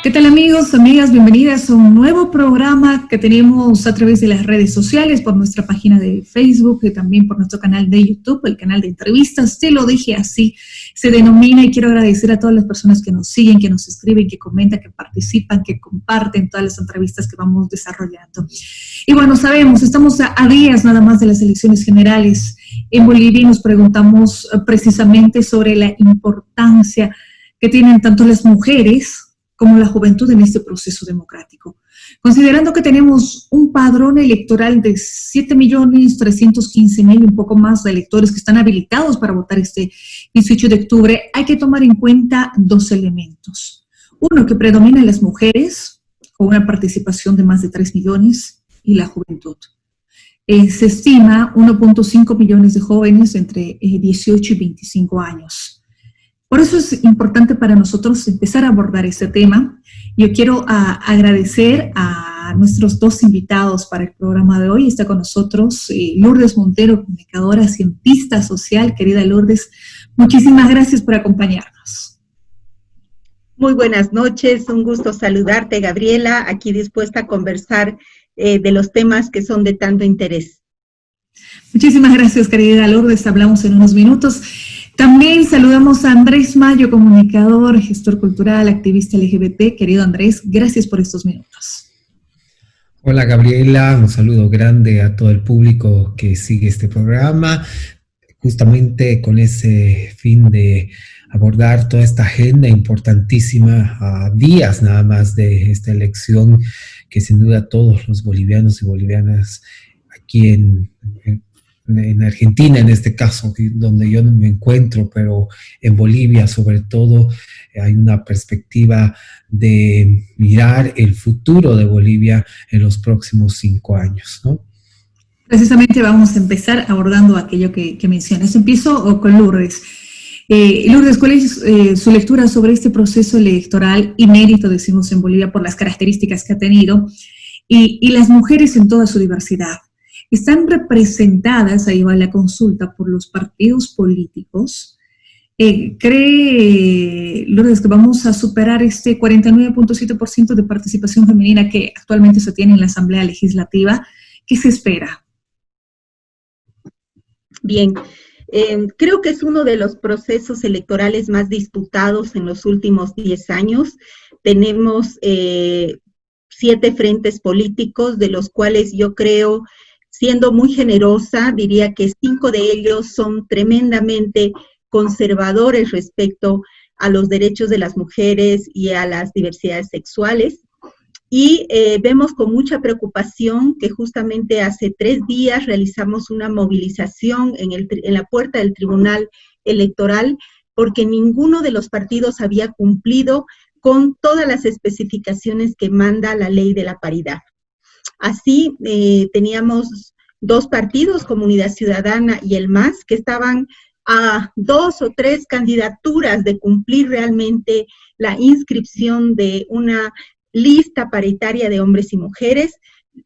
¿Qué tal amigos, amigas? Bienvenidas a un nuevo programa que tenemos a través de las redes sociales, por nuestra página de Facebook y también por nuestro canal de YouTube, el canal de entrevistas. Te lo dije así, se denomina, y quiero agradecer a todas las personas que nos siguen, que nos escriben, que comentan, que participan, que comparten todas las entrevistas que vamos desarrollando. Y bueno, sabemos, estamos a días nada más de las elecciones generales en Bolivia y nos preguntamos precisamente sobre la importancia que tienen tanto las mujeres como la juventud en este proceso democrático. Considerando que tenemos un padrón electoral de 7.315.000, un poco más de electores que están habilitados para votar este 18 de octubre, hay que tomar en cuenta dos elementos. Uno, que predominan las mujeres, con una participación de más de 3 millones, y la juventud. Se estima 1.5 millones de jóvenes entre 18 y 25 años. Por eso es importante para nosotros empezar a abordar este tema. Yo quiero agradecer a nuestros dos invitados para el programa de hoy. Está con nosotros Lourdes Montero, comunicadora, cientista social. Querida Lourdes, muchísimas gracias por acompañarnos. Muy buenas noches, un gusto saludarte, Gabriela, aquí dispuesta a conversar de los temas que son de tanto interés. Muchísimas gracias, querida Lourdes. Hablamos en unos minutos. También saludamos a Andrés Mayo, comunicador, gestor cultural, activista LGBT. Querido Andrés, gracias por estos minutos. Hola Gabriela, un saludo grande a todo el público que sigue este programa, justamente con ese fin de abordar toda esta agenda importantísima a días nada más de esta elección que sin duda todos los bolivianos y bolivianas aquí en Argentina, en este caso, donde yo no me encuentro, pero en Bolivia sobre todo, hay una perspectiva de mirar el futuro de Bolivia en los próximos 5 años, ¿no? Precisamente vamos a empezar abordando aquello que mencionas. Empiezo con Lourdes. Lourdes, ¿cuál es su lectura sobre este proceso electoral inédito, decimos en Bolivia, por las características que ha tenido, y las mujeres en toda su diversidad? ¿Están representadas, ahí va la consulta, por los partidos políticos? ¿Cree, Lourdes, que vamos a superar este 49.7% de participación femenina que actualmente se tiene en la Asamblea Legislativa? ¿Qué se espera? Bien, creo que es uno de los procesos electorales más disputados en los últimos 10 años. Tenemos 7 frentes políticos, de los cuales yo creo, siendo muy generosa, diría que 5 de ellos son tremendamente conservadores respecto a los derechos de las mujeres y a las diversidades sexuales. Y vemos con mucha preocupación que justamente hace 3 días realizamos una movilización en la puerta del Tribunal Electoral porque ninguno de los partidos había cumplido con todas las especificaciones que manda la ley de la paridad. Así, teníamos 2 partidos, Comunidad Ciudadana y el MAS, que estaban a 2 o 3 candidaturas de cumplir realmente la inscripción de una lista paritaria de hombres y mujeres.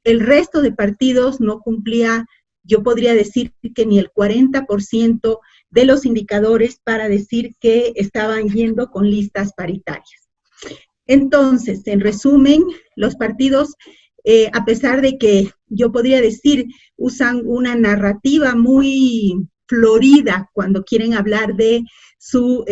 El resto de partidos no cumplía, yo podría decir que ni el 40% de los indicadores para decir que estaban yendo con listas paritarias. Entonces, en resumen, los partidos, a pesar de que yo podría decir, usan una narrativa muy florida cuando quieren hablar de su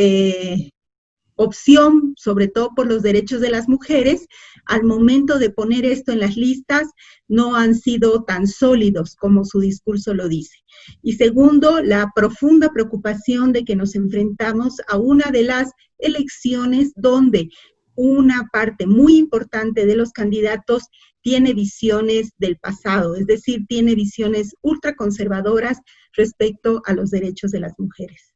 opción, sobre todo por los derechos de las mujeres, al momento de poner esto en las listas, no han sido tan sólidos como su discurso lo dice. Y segundo, la profunda preocupación de que nos enfrentamos a una de las elecciones donde una parte muy importante de los candidatos tiene visiones del pasado, es decir, tiene visiones ultraconservadoras respecto a los derechos de las mujeres.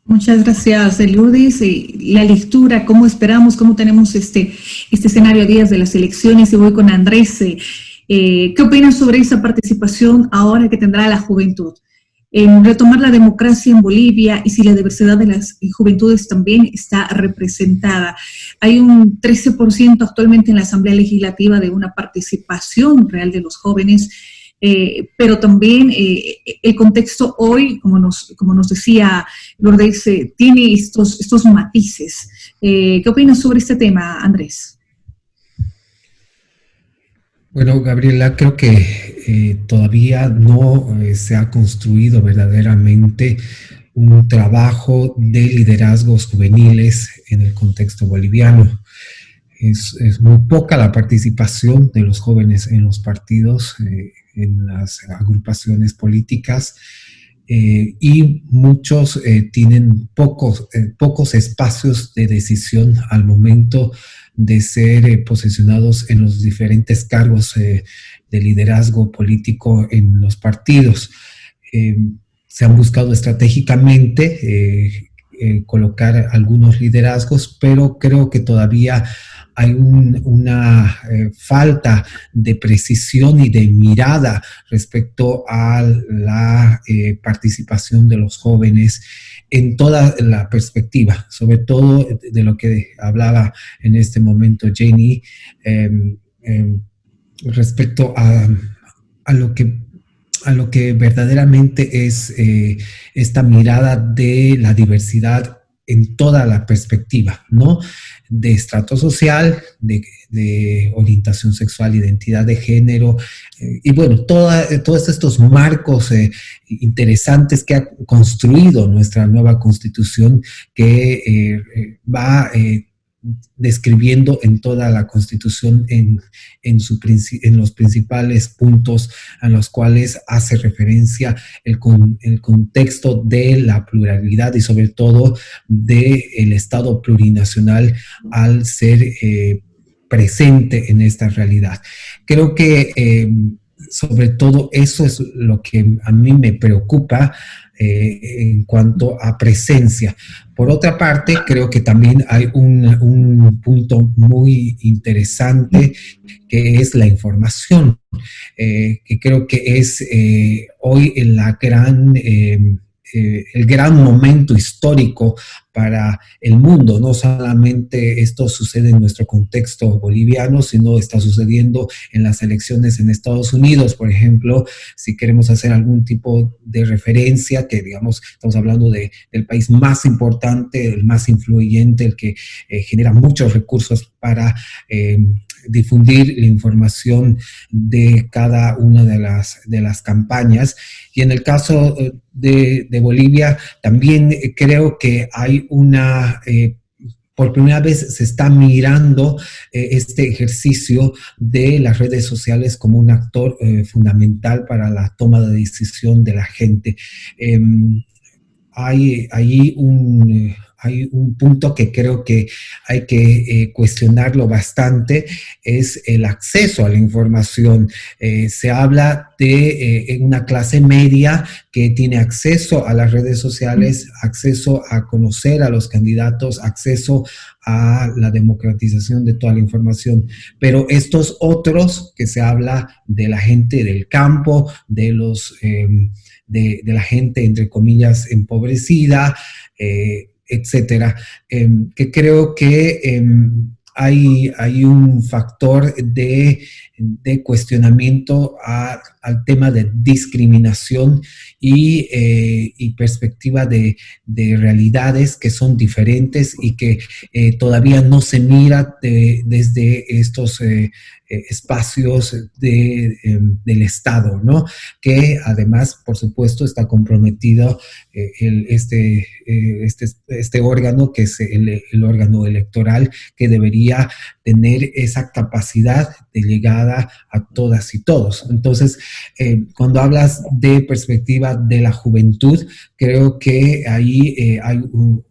Muchas gracias, Lourdes. La lectura, cómo esperamos, cómo tenemos este escenario a días de las elecciones. Y voy con Andrés. ¿Qué opinas sobre esa participación ahora que tendrá la juventud? En retomar la democracia en Bolivia y si la diversidad de las juventudes también está representada. Hay un 13% actualmente en la Asamblea Legislativa de una participación real de los jóvenes. pero también el contexto hoy, como nos decía Lourdes, tiene estos matices. ¿Qué opinas sobre este tema, Andrés? Bueno, Gabriela, creo que todavía no se ha construido verdaderamente un trabajo de liderazgos juveniles en el contexto boliviano. Es muy poca la participación de los jóvenes en los partidos, en las agrupaciones políticas, y muchos tienen pocos espacios de decisión al momento de ser posesionados en los diferentes cargos de liderazgo político en los partidos. Se han buscado estratégicamente colocar algunos liderazgos, pero creo que todavía hay una falta de precisión y de mirada respecto a la participación de los jóvenes en toda la perspectiva, sobre todo de lo que hablaba en este momento Jenny, respecto a lo que verdaderamente es esta mirada de la diversidad en toda la perspectiva, ¿no? De estrato social, de orientación sexual, identidad de género, y bueno, todos estos marcos interesantes que ha construido nuestra nueva Constitución, que va describiendo en toda la Constitución en los principales puntos a los cuales hace referencia el contexto de la pluralidad y sobre todo del Estado plurinacional al ser presente en esta realidad. Creo que sobre todo eso es lo que a mí me preocupa en cuanto a presencia. Por otra parte, creo que también hay un punto muy interesante que es la información, que creo que es hoy el gran momento histórico para el mundo. No solamente esto sucede en nuestro contexto boliviano, sino está sucediendo en las elecciones en Estados Unidos, por ejemplo, si queremos hacer algún tipo de referencia, que digamos, estamos hablando del país más importante, el más influyente, el que genera muchos recursos para difundir la información de cada una de las campañas. Y en el caso de Bolivia, también creo que hay por primera vez se está mirando este ejercicio de las redes sociales como un actor fundamental para la toma de decisión de la gente. Hay un punto que creo que hay que cuestionarlo bastante, es el acceso a la información. Se habla de una clase media que tiene acceso a las redes sociales, acceso a conocer a los candidatos, acceso a la democratización de toda la información. Pero estos otros, que se habla de la gente del campo, de la gente, entre comillas, empobrecida, etcétera, que creo que hay un factor de cuestionamiento al tema de discriminación y perspectiva de realidades que son diferentes y que todavía no se mira desde estos espacios del Estado, ¿no? Que además, por supuesto, está comprometido este órgano, que es el órgano electoral, que debería tener esa capacidad de llegada a todas y todos. Entonces, cuando hablas de perspectiva de la juventud, creo que ahí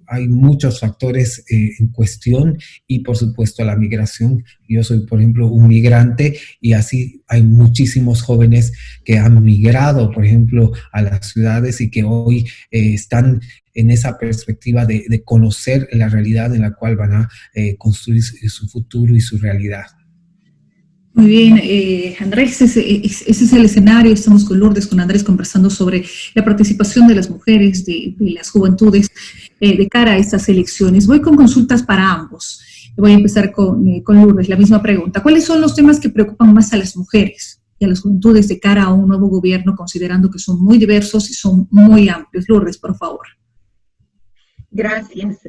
hay muchos factores en cuestión y, por supuesto, la migración. Yo soy, por ejemplo, un migrante y así hay muchísimos jóvenes que han migrado, por ejemplo, a las ciudades y que hoy están en esa perspectiva de conocer la realidad en la cual van a construir su futuro y su realidad. Muy bien, Andrés, ese es el escenario. Estamos con Lourdes, con Andrés, conversando sobre la participación de las mujeres, de las juventudes de cara a estas elecciones. Voy con consultas para ambos. Voy a empezar con Lourdes, la misma pregunta. ¿Cuáles son los temas que preocupan más a las mujeres y a las juventudes de cara a un nuevo gobierno, considerando que son muy diversos y son muy amplios? Lourdes, por favor. Gracias.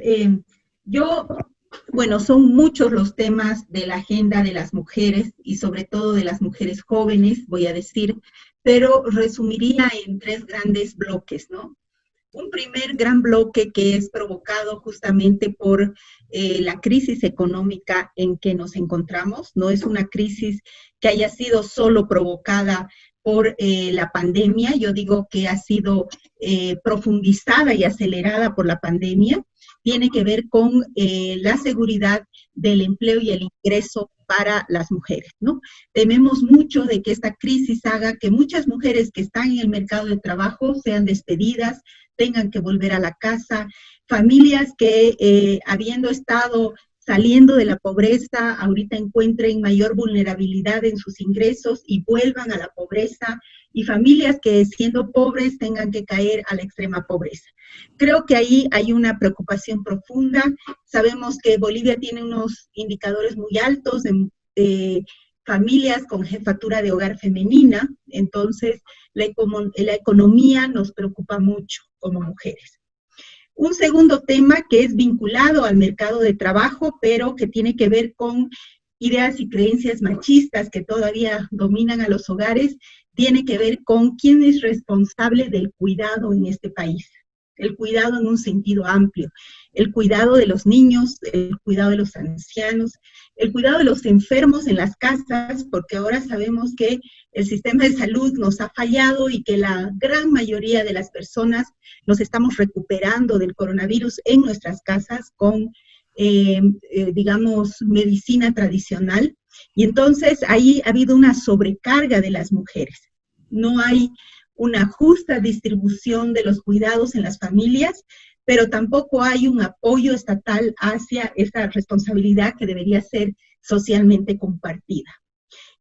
Bueno, son muchos los temas de la agenda de las mujeres y sobre todo de las mujeres jóvenes, voy a decir, pero resumiría en 3 grandes bloques, ¿no? Un primer gran bloque que es provocado justamente por la crisis económica en que nos encontramos. No es una crisis que haya sido solo provocada por la pandemia, yo digo que ha sido profundizada y acelerada por la pandemia. Tiene que ver con la seguridad del empleo y el ingreso para las mujeres, ¿no? Tememos mucho de que esta crisis haga que muchas mujeres que están en el mercado de trabajo sean despedidas, tengan que volver a la casa, familias que habiendo estado saliendo de la pobreza, ahorita encuentren mayor vulnerabilidad en sus ingresos y vuelvan a la pobreza, y familias que siendo pobres tengan que caer a la extrema pobreza. Creo que ahí hay una preocupación profunda. Sabemos que Bolivia tiene unos indicadores muy altos de familias con jefatura de hogar femenina, entonces la economía nos preocupa mucho como mujeres. Un segundo tema que es vinculado al mercado de trabajo, pero que tiene que ver con ideas y creencias machistas que todavía dominan a los hogares, tiene que ver con quién es responsable del cuidado en este país. El cuidado en un sentido amplio, el cuidado de los niños, el cuidado de los ancianos, el cuidado de los enfermos en las casas, porque ahora sabemos que el sistema de salud nos ha fallado y que la gran mayoría de las personas nos estamos recuperando del coronavirus en nuestras casas con, digamos, medicina tradicional. Y entonces ahí ha habido una sobrecarga de las mujeres. No hay una justa distribución de los cuidados en las familias, pero tampoco hay un apoyo estatal hacia esta responsabilidad que debería ser socialmente compartida.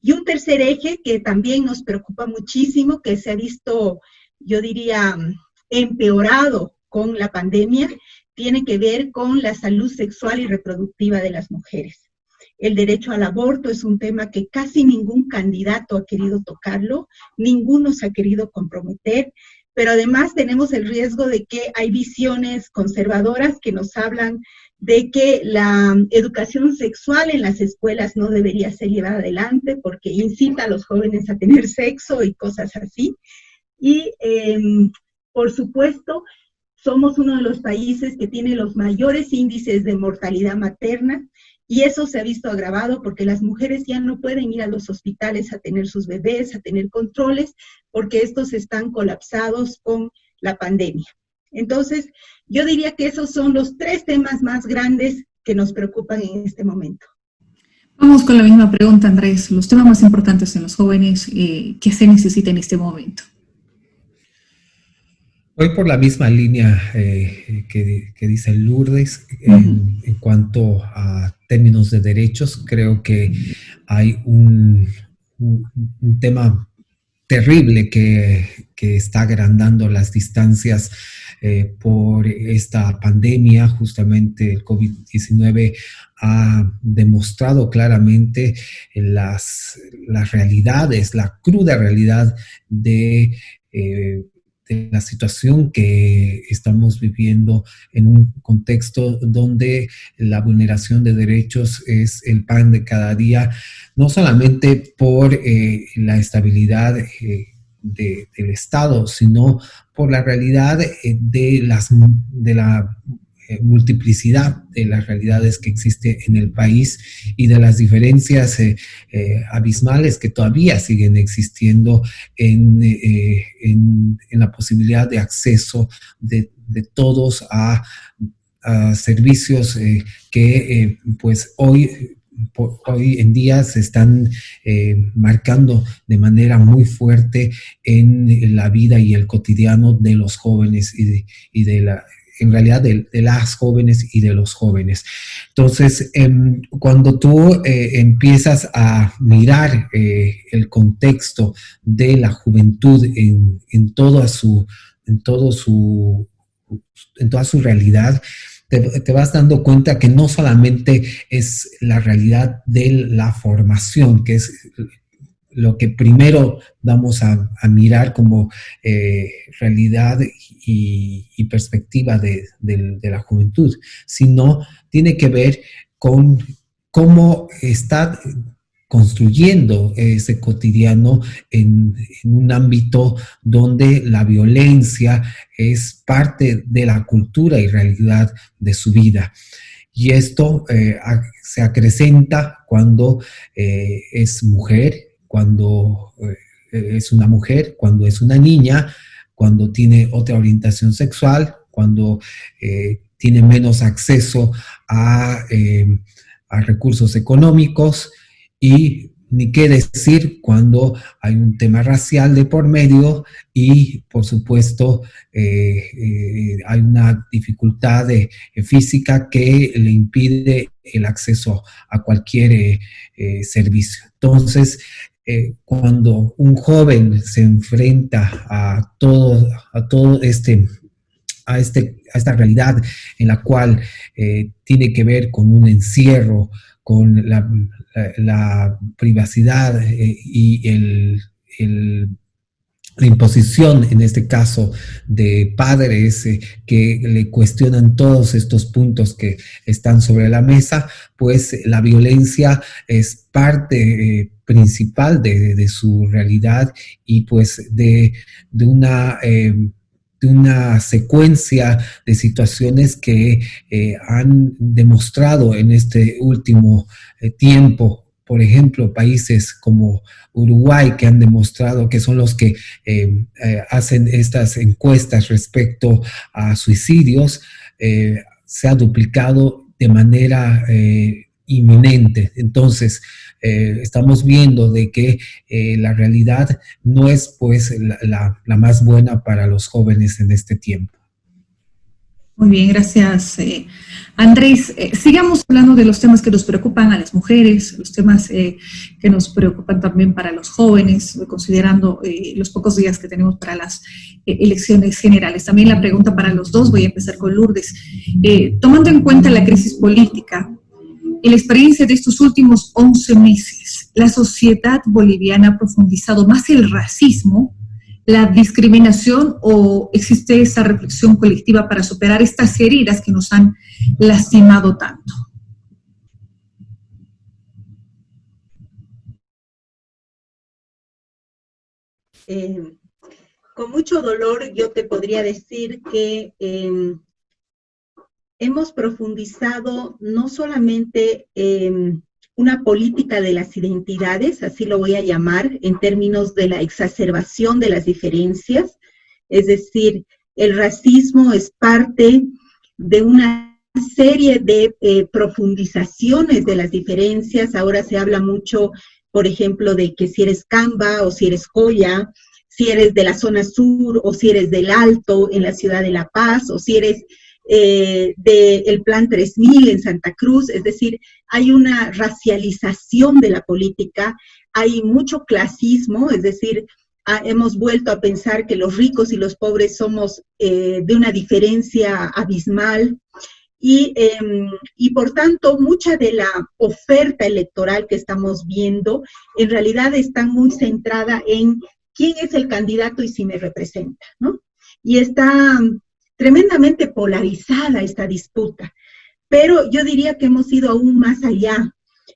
Y un tercer eje que también nos preocupa muchísimo, que se ha visto, yo diría, empeorado con la pandemia, tiene que ver con la salud sexual y reproductiva de las mujeres. El derecho al aborto es un tema que casi ningún candidato ha querido tocarlo, ninguno se ha querido comprometer, pero además tenemos el riesgo de que hay visiones conservadoras que nos hablan de que la educación sexual en las escuelas no debería ser llevada adelante porque incita a los jóvenes a tener sexo y cosas así. Y, por supuesto, somos uno de los países que tiene los mayores índices de mortalidad materna, y eso se ha visto agravado porque las mujeres ya no pueden ir a los hospitales a tener sus bebés, a tener controles, porque estos están colapsados con la pandemia. Entonces, yo diría que esos son los 3 temas más grandes que nos preocupan en este momento. Vamos con la misma pregunta, Andrés. Los temas más importantes en los jóvenes, ¿qué se necesita en este momento? Voy por la misma línea que dice Lourdes en cuanto a términos de derechos. Creo que hay un tema terrible que está agrandando las distancias por esta pandemia. Justamente el COVID-19 ha demostrado claramente las realidades, la cruda realidad de la situación que estamos viviendo en un contexto donde la vulneración de derechos es el pan de cada día, no solamente por la estabilidad del Estado, sino por la realidad de la multiplicidad de las realidades que existe en el país y de las diferencias abismales que todavía siguen existiendo en la posibilidad de acceso de todos a servicios que pues hoy en día se están marcando de manera muy fuerte en la vida y el cotidiano de los jóvenes y en realidad de las jóvenes y de los jóvenes. Entonces, cuando tú empiezas a mirar el contexto de la juventud en toda su realidad, te vas dando cuenta que no solamente es la realidad de la formación, que es lo que primero vamos a mirar como realidad y perspectiva de la juventud, sino tiene que ver con cómo está construyendo ese cotidiano en un ámbito donde la violencia es parte de la cultura y realidad de su vida. Y esto se acrecenta cuando es mujer, cuando es una mujer, cuando es una niña, cuando tiene otra orientación sexual, cuando tiene menos acceso a recursos económicos, y ni qué decir cuando hay un tema racial de por medio y, por supuesto, hay una dificultad física que le impide el acceso a cualquier servicio. Entonces, cuando un joven se enfrenta a esta realidad en la cual tiene que ver con un encierro, con la privacidad y la imposición, en este caso, de padres que le cuestionan todos estos puntos que están sobre la mesa, pues la violencia es parte principal de su realidad y pues de una secuencia de situaciones que han demostrado en este último tiempo. Por ejemplo, países como Uruguay, que han demostrado que son los que hacen estas encuestas respecto a suicidios, se ha duplicado de manera inminente. Entonces, estamos viendo de que la realidad no es pues la más buena para los jóvenes en este tiempo. Muy bien, gracias, Andrés. Sigamos hablando de los temas que nos preocupan a las mujeres, los temas que nos preocupan también para los jóvenes, considerando los pocos días que tenemos para las elecciones generales. También la pregunta para los dos, voy a empezar con Lourdes. Tomando en cuenta la crisis política, en la experiencia de estos últimos 11 meses, la sociedad boliviana ha profundizado más el racismo, la discriminación, o existe esa reflexión colectiva para superar estas heridas que nos han lastimado tanto. Con mucho dolor yo te podría decir que hemos profundizado no solamente una política de las identidades, así lo voy a llamar, en términos de la exacerbación de las diferencias, es decir, el racismo es parte de una serie de profundizaciones de las diferencias. Ahora se habla mucho, por ejemplo, de que si eres Camba o si eres Coya, si eres de la zona sur o si eres del Alto en la ciudad de La Paz, o si eres del Plan 3000 en Santa Cruz. Es decir, hay una racialización de la política, hay mucho clasismo, es decir, hemos vuelto a pensar que los ricos y los pobres somos de una diferencia abismal, y por tanto mucha de la oferta electoral que estamos viendo en realidad está muy centrada en quién es el candidato y si me representa, ¿no? Y está tremendamente polarizada esta disputa, pero yo diría que hemos ido aún más allá,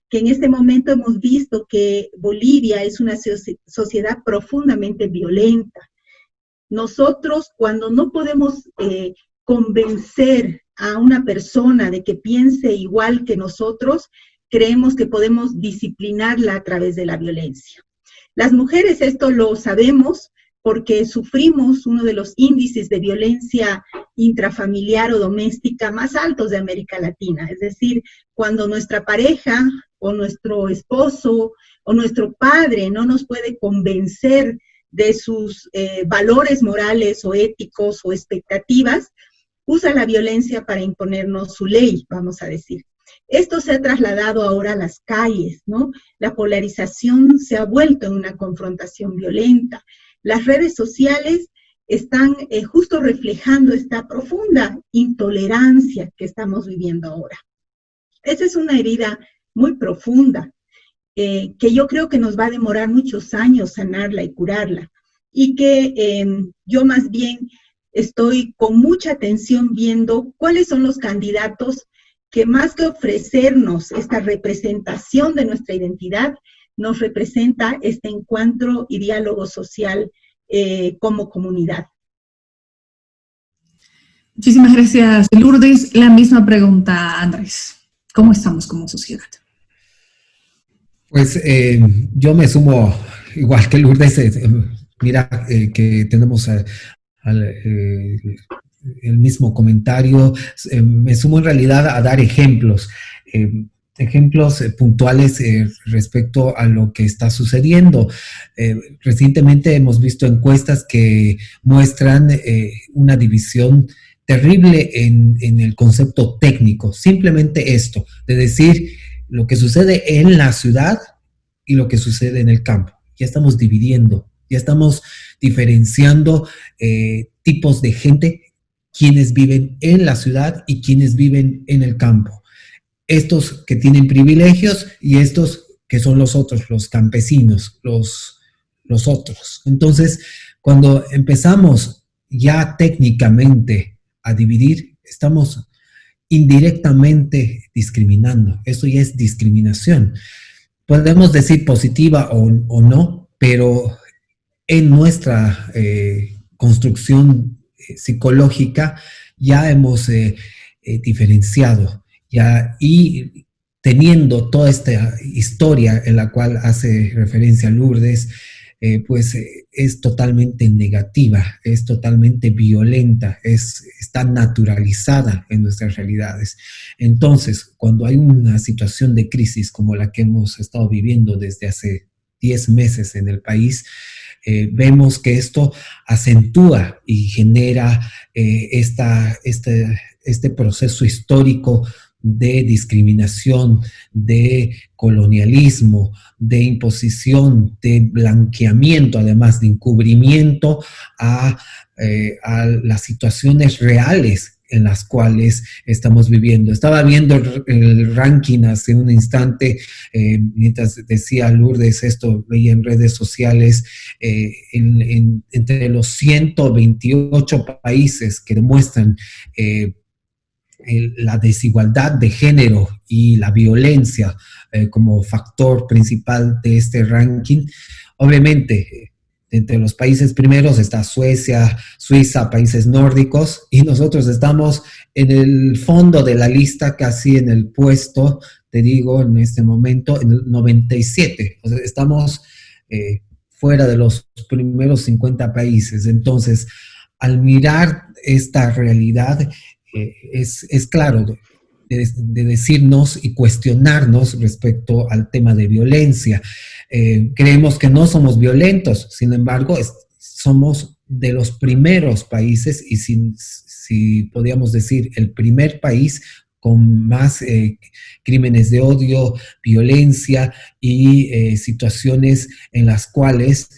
que en este momento hemos visto que Bolivia es una sociedad profundamente violenta. Nosotros, cuando no podemos convencer a una persona de que piense igual que nosotros, creemos que podemos disciplinarla a través de la violencia. Las mujeres esto lo sabemos, porque sufrimos uno de los índices de violencia intrafamiliar o doméstica más altos de América Latina. Es decir, cuando nuestra pareja o nuestro esposo o nuestro padre no nos puede convencer de sus valores morales o éticos o expectativas, usa la violencia para imponernos su ley, vamos a decir. Esto se ha trasladado ahora a las calles, ¿no? La polarización se ha vuelto en una confrontación violenta. Las redes sociales están justo reflejando esta profunda intolerancia que estamos viviendo ahora. Esa es una herida muy profunda. que yo creo que nos va a demorar muchos años sanarla y curarla, y que yo más bien estoy con mucha atención viendo cuáles son los candidatos que más que ofrecernos esta representación de nuestra identidad, nos representa este encuentro y diálogo social como comunidad. Muchísimas gracias, Lourdes. La misma pregunta, Andrés. ¿Cómo estamos como sociedad? Pues yo me sumo, igual que Lourdes, mira que tenemos el mismo comentario, me sumo en realidad a dar ejemplos puntuales respecto a lo que está sucediendo. Recientemente hemos visto encuestas que muestran una división terrible en el concepto técnico, simplemente esto, de decir lo que sucede en la ciudad y lo que sucede en el campo. Ya estamos dividiendo, ya estamos diferenciando tipos de gente, quienes viven en la ciudad y quienes viven en el campo. Estos que tienen privilegios y estos que son los otros, los campesinos, los otros. Entonces, cuando empezamos ya técnicamente a dividir, estamos indirectamente discriminando. Eso ya es discriminación. Podemos decir positiva o no, pero en nuestra construcción psicológica ya hemos diferenciado, ya, y teniendo toda esta historia en la cual hace referencia Lourdes, es totalmente negativa, es totalmente violenta, está naturalizada en nuestras realidades. Entonces, cuando hay una situación de crisis como la que hemos estado viviendo desde hace 10 meses en el país, vemos que esto acentúa y genera este proceso histórico de discriminación, de colonialismo, de imposición, de blanqueamiento, además de encubrimiento a las situaciones reales en las cuales estamos viviendo. Estaba viendo el ranking hace un instante, mientras decía Lourdes esto, veía en redes sociales, entre los 128 países que demuestran la desigualdad de género y la violencia como factor principal de este ranking. Obviamente, entre los países primeros está Suecia, Suiza, países nórdicos, y nosotros estamos en el fondo de la lista, casi en el puesto, te digo, en este momento, en el 97. O sea, estamos fuera de los primeros 50 países. Entonces, al mirar esta realidad, es claro de decirnos y cuestionarnos respecto al tema de violencia. Creemos que no somos violentos, sin embargo, somos de los primeros países, y si podríamos decir el primer país con más crímenes de odio, violencia y situaciones en las cuales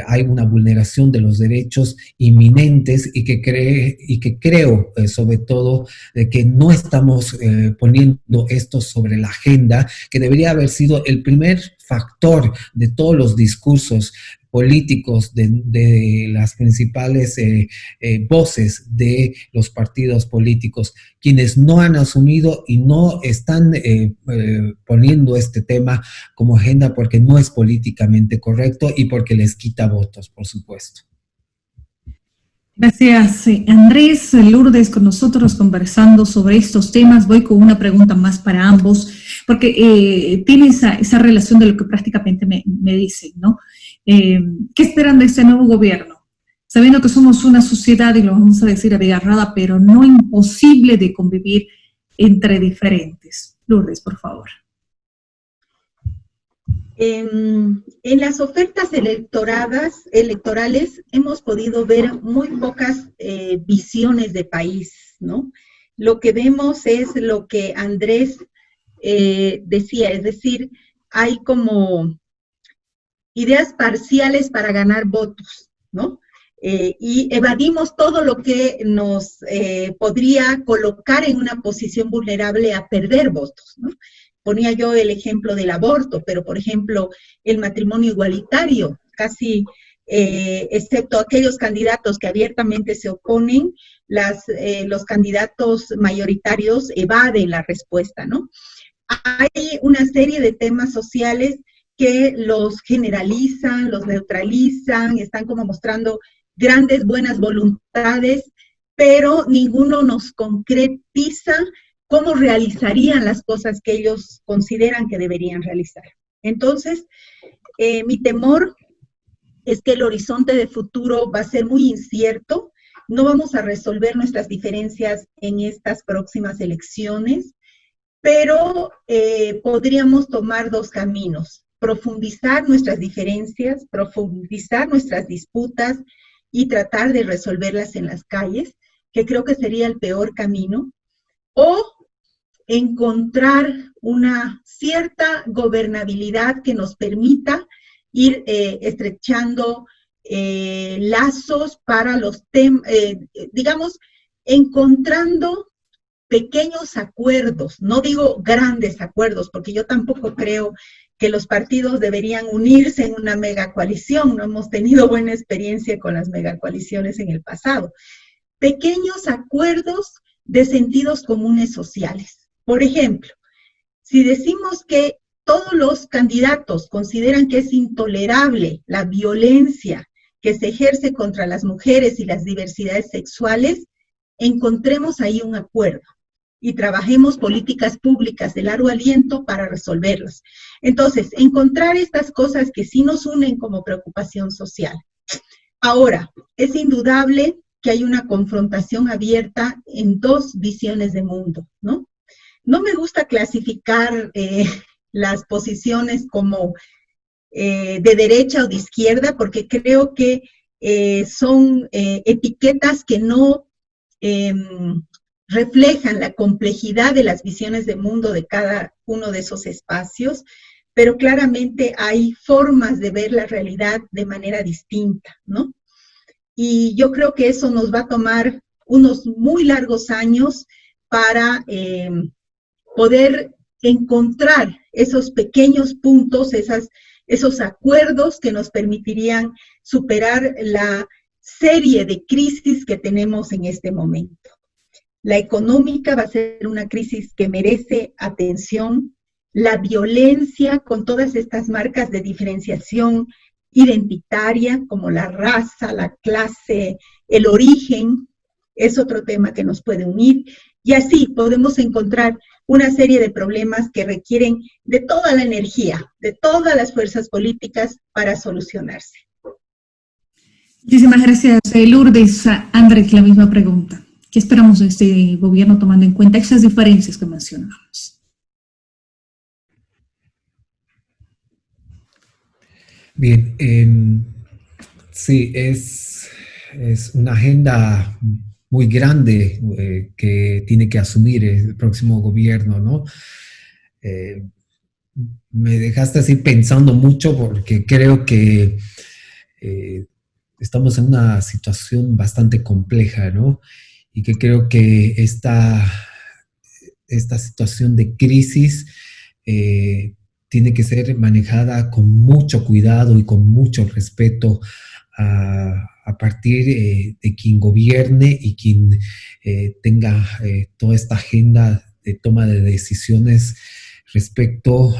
hay una vulneración de los derechos inminentes, y que creo, sobre todo, de que no estamos poniendo esto sobre la agenda, que debería haber sido el primer factor de todos los discursos políticos de las principales voces de los partidos políticos, quienes no han asumido y no están poniendo este tema como agenda porque no es políticamente correcto y porque les quita votos, por supuesto. Gracias, Andrés. Lourdes con nosotros conversando sobre estos temas. Voy con una pregunta más para ambos, porque tiene esa relación de lo que prácticamente me dicen, ¿no? ¿Qué esperan de este nuevo gobierno? Sabiendo que somos una sociedad, y lo vamos a decir abigarrada, pero no imposible de convivir entre diferentes. Lourdes, por favor. En las ofertas electorales hemos podido ver muy pocas visiones de país, ¿no? Lo que vemos es lo que Andrés decía, es decir, hay como ideas parciales para ganar votos, ¿no? Y evadimos todo lo que nos podría colocar en una posición vulnerable a perder votos, ¿no? ponía yo el ejemplo del aborto, pero por ejemplo el matrimonio igualitario, casi excepto aquellos candidatos que abiertamente se oponen, los candidatos mayoritarios evaden la respuesta, ¿no? Hay una serie de temas sociales que los generalizan, los neutralizan, están como mostrando grandes buenas voluntades, pero ninguno nos concretiza cómo realizarían las cosas que ellos consideran que deberían realizar. Entonces, mi temor es que el horizonte de futuro va a ser muy incierto, no vamos a resolver nuestras diferencias en estas próximas elecciones, pero podríamos tomar dos caminos: profundizar nuestras diferencias, profundizar nuestras disputas y tratar de resolverlas en las calles, que creo que sería el peor camino, o encontrar una cierta gobernabilidad que nos permita ir estrechando lazos para los temas, digamos, encontrando pequeños acuerdos, no digo grandes acuerdos, porque yo tampoco creo que los partidos deberían unirse en una megacoalición, no hemos tenido buena experiencia con las megacoaliciones en el pasado. Pequeños acuerdos de sentidos comunes sociales. Por ejemplo, si decimos que todos los candidatos consideran que es intolerable la violencia que se ejerce contra las mujeres y las diversidades sexuales, encontremos ahí un acuerdo y trabajemos políticas públicas de largo aliento para resolverlos. Entonces, encontrar estas cosas que sí nos unen como preocupación social. Ahora, es indudable que hay una confrontación abierta en dos visiones de mundo, ¿no? No me gusta clasificar las posiciones como de derecha o de izquierda, porque creo que son etiquetas que no reflejan la complejidad de las visiones de mundo de cada uno de esos espacios, pero claramente hay formas de ver la realidad de manera distinta, ¿no? Y yo creo que eso nos va a tomar unos muy largos años para poder encontrar esos pequeños puntos, esos acuerdos que nos permitirían superar la serie de crisis que tenemos en este momento. La económica va a ser una crisis que merece atención. La violencia, con todas estas marcas de diferenciación identitaria, como la raza, la clase, el origen, es otro tema que nos puede unir. Y así podemos encontrar una serie de problemas que requieren de toda la energía, de todas las fuerzas políticas para solucionarse. Muchísimas gracias, Lourdes. Andrés, la misma pregunta. ¿Qué esperamos de este gobierno tomando en cuenta esas diferencias que mencionamos? Bien, sí, es una agenda muy grande que tiene que asumir el próximo gobierno, ¿no? Me dejaste así pensando mucho porque creo que estamos en una situación bastante compleja, ¿no? Y que creo que esta situación de crisis tiene que ser manejada con mucho cuidado y con mucho respeto a partir de quien gobierne y quien tenga toda esta agenda de toma de decisiones respecto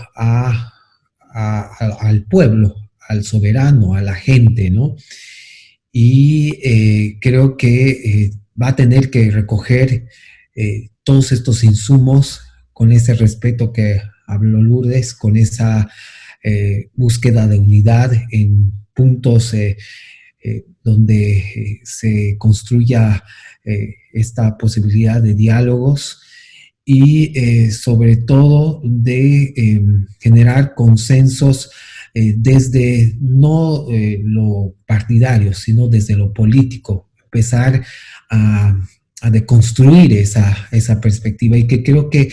al pueblo, al soberano, a la gente, ¿no? Y creo que va a tener que recoger todos estos insumos con ese respeto que habló Lourdes, con esa búsqueda de unidad en puntos donde se construya esta posibilidad de diálogos y sobre todo de generar consensos desde no lo partidario, sino desde lo político, empezar a deconstruir esa perspectiva, y que creo que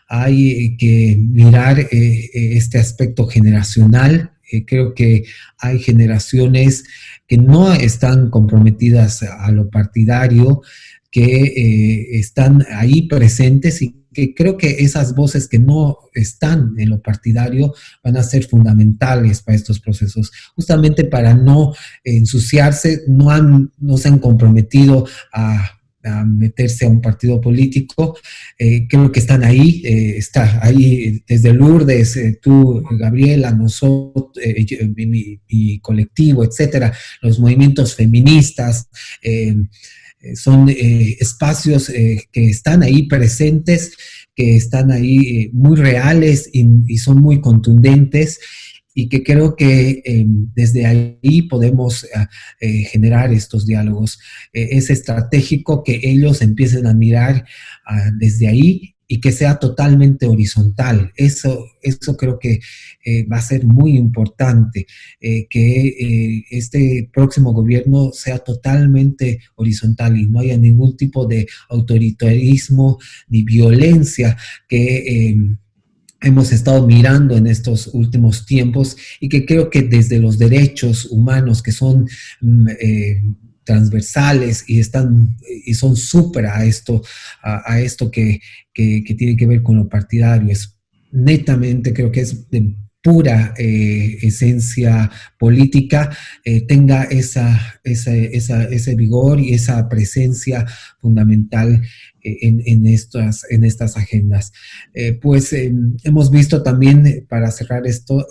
hay que mirar este aspecto generacional. Creo que hay generaciones que no están comprometidas a lo partidario, que están ahí presentes y que creo que esas voces que no están en lo partidario van a ser fundamentales para estos procesos, justamente para no ensuciarse, no se han comprometido a meterse a un partido político. Creo que están ahí, está ahí desde Lourdes, tú, Gabriela, nosotros, mi colectivo, etcétera, los movimientos feministas, son espacios que están ahí presentes, que están ahí muy reales y son muy contundentes, y que creo que desde ahí podemos generar estos diálogos. Es estratégico que ellos empiecen a mirar desde ahí y que sea totalmente horizontal. Eso creo que va a ser muy importante, que este próximo gobierno sea totalmente horizontal y no haya ningún tipo de autoritarismo ni violencia que hemos estado mirando en estos últimos tiempos, y que creo que desde los derechos humanos, que son transversales y son supera a esto que tiene que ver con lo partidario, es netamente, creo que es de pura esencia política, tenga ese vigor y esa presencia fundamental en estas agendas. Hemos visto también, para cerrar esto,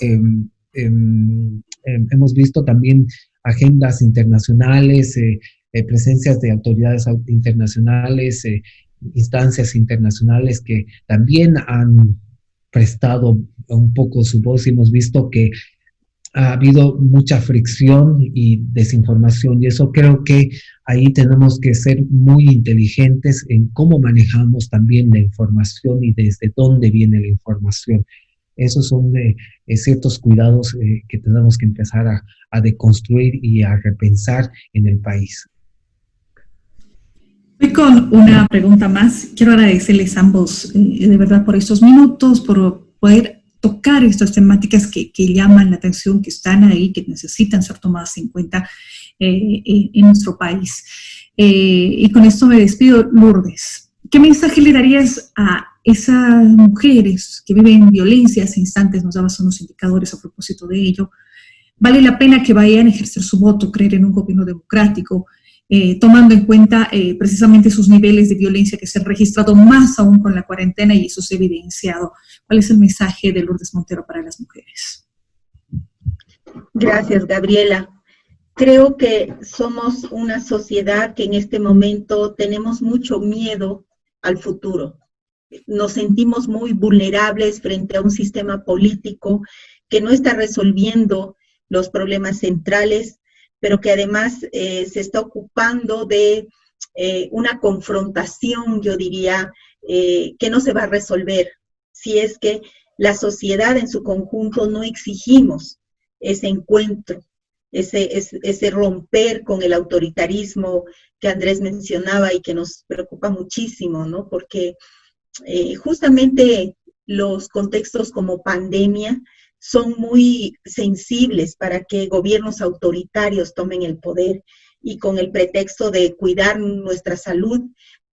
hemos visto también agendas internacionales, presencias de autoridades internacionales, instancias internacionales que también han prestado un poco su voz, y hemos visto que ha habido mucha fricción y desinformación, y eso creo que ahí tenemos que ser muy inteligentes en cómo manejamos también la información y desde dónde viene la información. Esos son ciertos cuidados que tenemos que empezar a deconstruir y a repensar en el país. Voy con una pregunta más. Quiero agradecerles a ambos de verdad por estos minutos, por poder tocar estas temáticas que llaman la atención, que están ahí, que necesitan ser tomadas en cuenta en nuestro país. Y con esto me despido. Lourdes, ¿qué mensaje le darías a esas mujeres que viven violencia? Hace instantes nos dabas unos indicadores a propósito de ello. ¿Vale la pena que vayan a ejercer su voto, creer en un gobierno democrático, tomando en cuenta precisamente sus niveles de violencia que se han registrado más aún con la cuarentena, y eso se ha evidenciado? ¿Cuál es el mensaje de Lourdes Montero para las mujeres? Gracias, Gabriela. Creo que somos una sociedad que en este momento tenemos mucho miedo al futuro. Nos sentimos muy vulnerables frente a un sistema político que no está resolviendo los problemas centrales, pero que además se está ocupando de una confrontación, yo diría, que no se va a resolver si es que la sociedad en su conjunto no exigimos ese encuentro, ese romper con el autoritarismo que Andrés mencionaba y que nos preocupa muchísimo, ¿no? Porque justamente los contextos como pandemia son muy sensibles para que gobiernos autoritarios tomen el poder y con el pretexto de cuidar nuestra salud,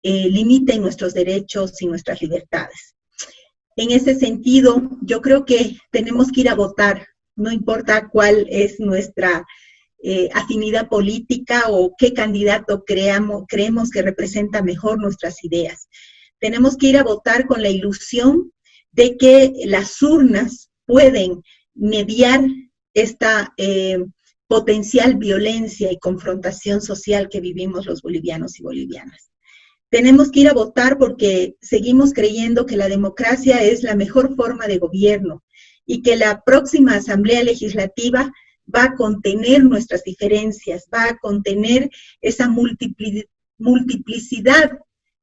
limiten nuestros derechos y nuestras libertades. En ese sentido, yo creo que tenemos que ir a votar, no importa cuál es nuestra afinidad política o qué candidato creemos que representa mejor nuestras ideas. Tenemos que ir a votar con la ilusión de que las urnas pueden mediar esta potencial violencia y confrontación social que vivimos los bolivianos y bolivianas. Tenemos que ir a votar porque seguimos creyendo que la democracia es la mejor forma de gobierno y que la próxima Asamblea Legislativa va a contener nuestras diferencias, va a contener esa multiplicidad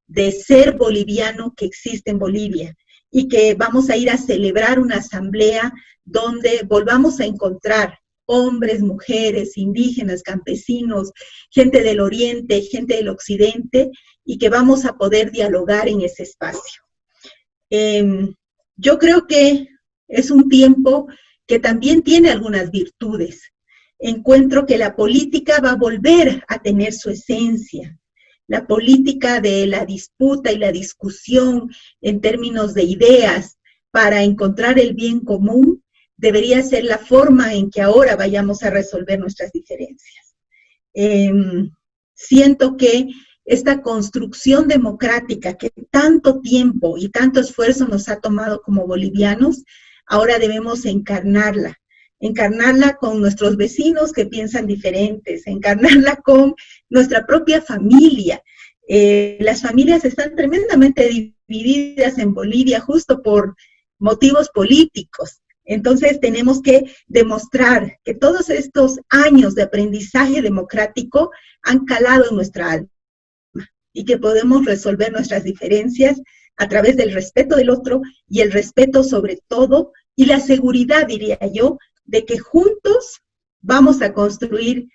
de ser boliviano que existe en Bolivia, y que vamos a ir a celebrar una asamblea donde volvamos a encontrar hombres, mujeres, indígenas, campesinos, gente del oriente, gente del occidente, y que vamos a poder dialogar en ese espacio. Yo creo que es un tiempo que también tiene algunas virtudes. Encuentro que la política va a volver a tener su esencia. la política de la disputa y la discusión en términos de ideas para encontrar el bien común debería ser la forma en que ahora vayamos a resolver nuestras diferencias. Siento que esta construcción democrática que tanto tiempo y tanto esfuerzo nos ha tomado como bolivianos, ahora debemos encarnarla con nuestros vecinos que piensan diferentes, encarnarla con nuestra propia familia. Las familias están tremendamente divididas en Bolivia justo por motivos políticos. Entonces tenemos que demostrar que todos estos años de aprendizaje democrático han calado en nuestra alma y que podemos resolver nuestras diferencias a través del respeto del otro y el respeto sobre todo y la seguridad, diría yo, de que juntos vamos a construir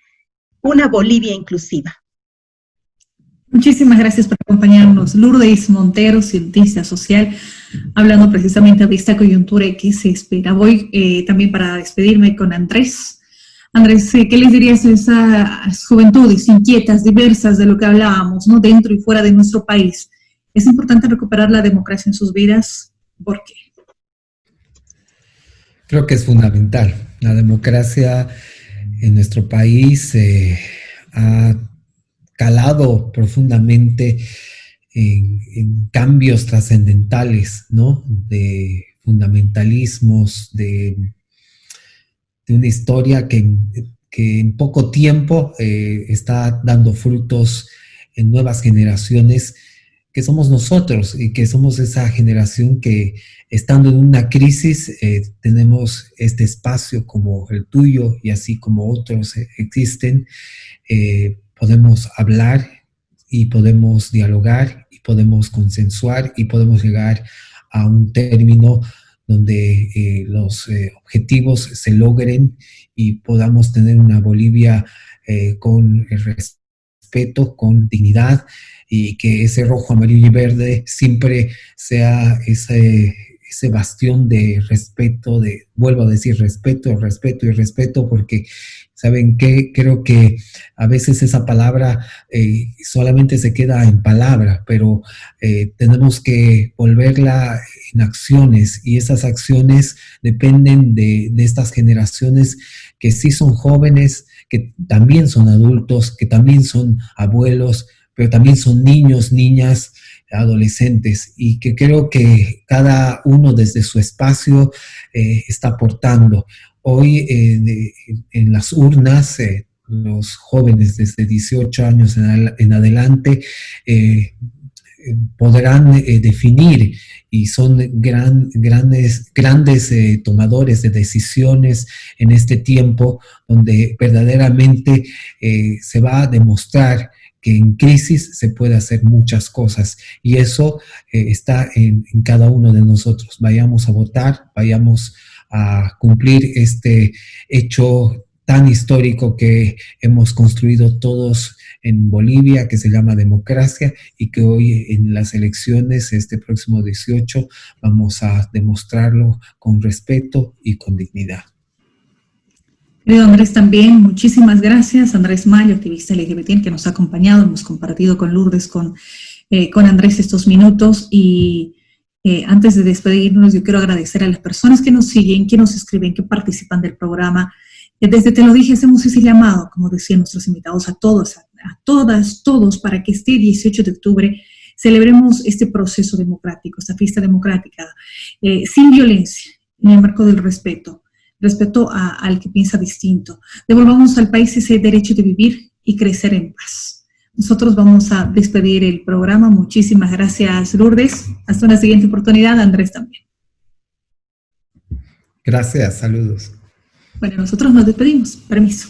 una Bolivia inclusiva. Muchísimas gracias por acompañarnos. Lourdes Montero, cientista social, hablando precisamente de esta coyuntura y qué se espera. Voy también para despedirme con Andrés. Andrés, ¿qué les dirías a esas juventudes inquietas, diversas de lo que hablábamos, ¿no? Dentro y fuera de nuestro país? ¿Es importante recuperar la democracia en sus vidas? ¿Por qué? Creo que es fundamental. La democracia en nuestro país ha calado profundamente en cambios trascendentales, ¿no? De fundamentalismos, de una historia que en poco tiempo está dando frutos en nuevas generaciones, que somos nosotros y que somos esa generación que, estando en una crisis, tenemos este espacio como el tuyo y así como otros existen. Podemos hablar y podemos dialogar y podemos consensuar y podemos llegar a un término donde los objetivos se logren y podamos tener una Bolivia con respeto, con dignidad, y que ese rojo, amarillo y verde siempre sea ese bastión de respeto, vuelvo a decir respeto, respeto y respeto, porque ¿saben qué? Creo que a veces esa palabra solamente se queda en palabra, pero tenemos que volverla en acciones, y esas acciones dependen de estas generaciones que sí son jóvenes, que también son adultos, que también son abuelos, pero también son niños, niñas, adolescentes, y que creo que cada uno desde su espacio está aportando. Hoy en las urnas, los jóvenes desde 18 años en adelante podrán definir, y son grandes tomadores de decisiones en este tiempo, donde verdaderamente se va a demostrar que en crisis se puede hacer muchas cosas, y eso está en cada uno de nosotros. Vayamos a votar, vayamos a cumplir este hecho tan histórico que hemos construido todos en Bolivia, que se llama democracia, y que hoy en las elecciones, este próximo 18, vamos a demostrarlo con respeto y con dignidad. Querido Andrés, también muchísimas gracias. Andrés Mayo, activista LGBT, que nos ha acompañado, hemos compartido con Lourdes, con Andrés estos minutos, y antes de despedirnos, yo quiero agradecer a las personas que nos siguen, que nos escriben, que participan del programa. Desde Te lo dije, hacemos ese llamado, como decían nuestros invitados, a todos, a todas, todos, para que este 18 de octubre celebremos este proceso democrático, esta fiesta democrática, sin violencia, en el marco del respeto al que piensa distinto. Devolvamos al país ese derecho de vivir y crecer en paz. Nosotros vamos a despedir el programa. Muchísimas gracias, Lourdes. Hasta una siguiente oportunidad. Andrés también. Gracias, saludos. Bueno, nosotros nos despedimos. Permiso.